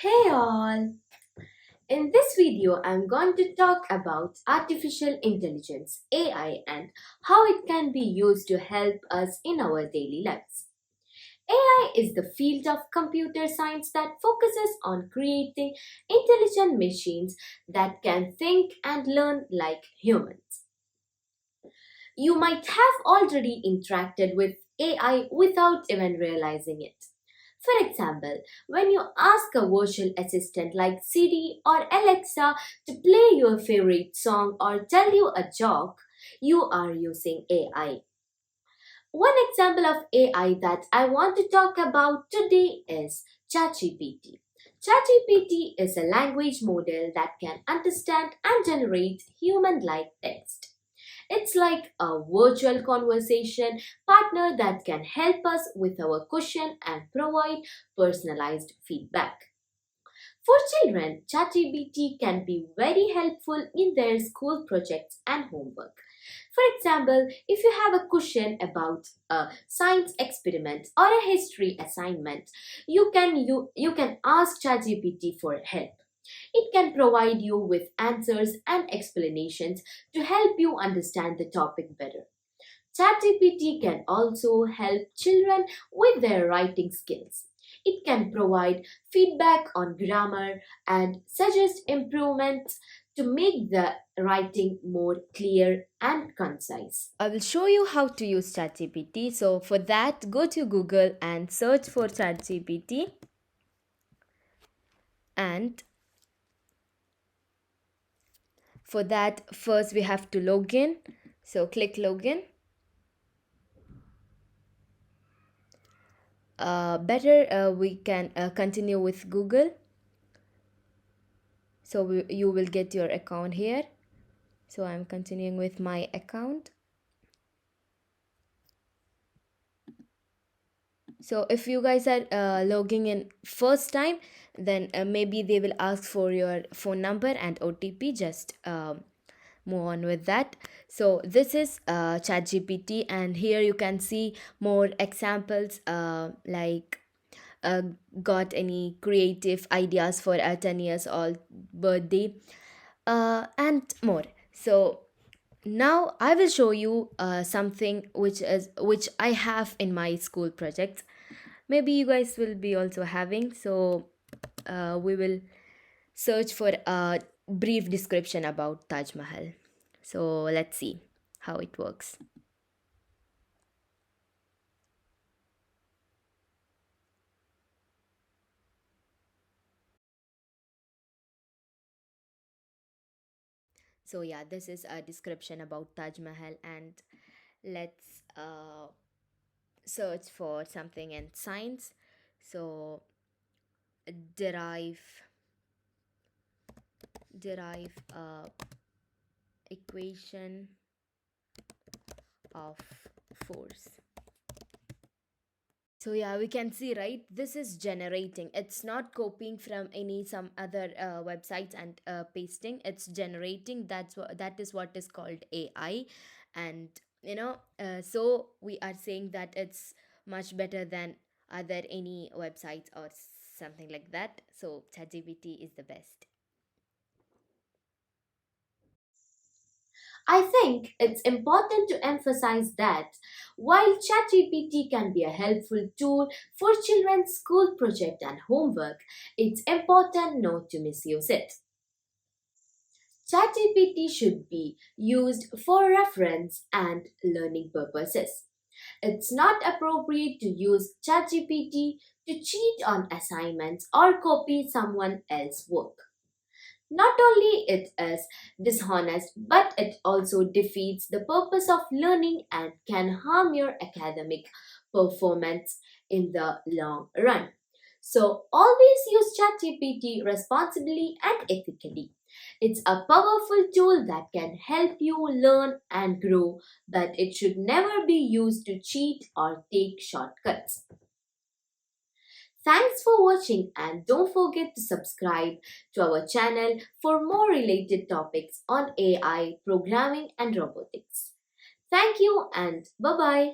Hey all! In this video, I'm going to talk about artificial intelligence AI and how it can be used to help us in our daily lives. AI is the field of computer science that focuses on creating intelligent machines that can think and learn like humans. You might have already interacted with AI without even realizing it. For example, when you ask a virtual assistant like Siri or Alexa to play your favorite song or tell you a joke, you are using AI. One example of AI that I want to talk about today is ChatGPT. ChatGPT is a language model that can understand and generate human like text. It's like a virtual conversation partner that can help us with our question and provide personalized feedback. For children, ChatGPT can be very helpful in their school projects and homework. For example, if you have a question about a science experiment or a history assignment, you can ask ChatGPT for help. It can provide you with answers and explanations to help you understand the topic better. ChatGPT can also help children with their writing skills. It can provide feedback on grammar and suggest improvements to make the writing more clear and concise. I will show you how to use ChatGPT. So, for that, go to Google and search for ChatGPT. And for that, first we have to log in. So, click login. Better we can continue with Google. So you will get your account here. So I'm continuing with my account. So if you guys are logging in first time, then maybe they will ask for your phone number and OTP. Just move on with that. So this is ChatGPT, and here you can see more examples like uh, got any creative ideas for a 10 years old birthday and more. So now I will show you something which I have in my school projects. Maybe you guys will be also having. So we will search for a brief description about Taj Mahal. So let's see how it works. So yeah, this is a description about Taj Mahal, and let's search for something in science. So derive derive equation of force. So yeah, we can see, right, this is generating. It's not copying from any some other websites and pasting. It's generating. That is what is called AI. And so we are saying that it's much better than other any websites or something like that. So ChatGPT is the best. I think it's important to emphasize that while ChatGPT can be a helpful tool for children's school project and homework, it's important not to misuse it. ChatGPT should be used for reference and learning purposes. It's not appropriate to use ChatGPT to cheat on assignments or copy someone else's work. Not only it is dishonest, but it also defeats the purpose of learning and can harm your academic performance in the long run. So always use ChatGPT responsibly and ethically. It's a powerful tool that can help you learn and grow, but it should never be used to cheat or take shortcuts. Thanks for watching, and don't forget to subscribe to our channel for more related topics on AI, programming and robotics. Thank you and bye bye.